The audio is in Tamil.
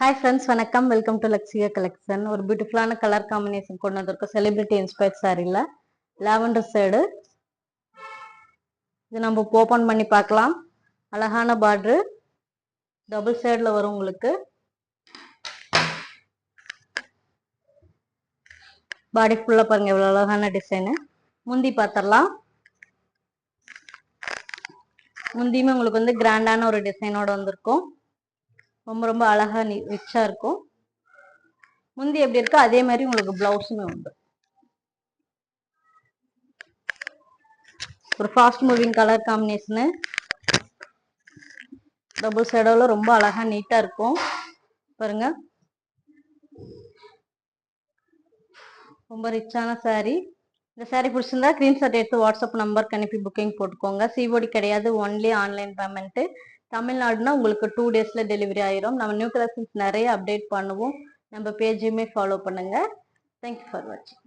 ஹாய் ஃப்ரெண்ட்ஸ், வணக்கம். Welcome to Luxia collection. ஒரு பியூட்டிஃபுல்லான கலர் காம்பினேஷன் கொண்டு வந்திருக்கோம். செலிபிரிட்டி இன்ஸ்பயர்ட் சாரியில் லாவெண்டர் ஷேடு. இது நம்ம ஓப்பன் பண்ணி பார்க்கலாம். அழகான பார்டரு டபுள் ஷேடில் வரும் உங்களுக்கு. பாடி ஃபுல்லாக பாருங்கள் எவ்வளோ அழகான டிசைனு. முந்தி பார்த்துடலாம். முந்தியுமே உங்களுக்கு வந்து கிராண்டான ஒரு டிசைனோட வந்திருக்கும். ரொம்ப ரொம்ப அழகா ரிச்சா இருக்கும். முந்தி எப்படி இருக்கோ அதே மாதிரி உங்களுக்கு பிளவுஸுமே உண்டு. ஒரு fast moving colour combination. Double ஷேடோல ரொம்ப அழகா நீட்டா இருக்கும் பாருங்க. ரொம்ப ரிச்சான சாரி. இந்த சாரி பிடிச்சிருந்தா ஸ்கிரீன்ஷாட் எடுத்து வாட்ஸ்அப் நம்பருக்கு அனுப்பி புக்கிங் போட்டுக்கோங்க. சிஓடி கிடையாது, ஒன்லி ஆன்லைன் பேமெண்ட்டு. தமிழ்நாடுனா உங்களுக்கு 2 டேஸ்ல டெலிவரி ஆயிரும். நம்ம நியூ கலெக்ஷன்ஸ் நிறைய அப்டேட் பண்ணுவோம். நம்ம பேஜையுமே ஃபாலோ பண்ணுங்க. தேங்க்யூ ஃபார் வாட்சிங்.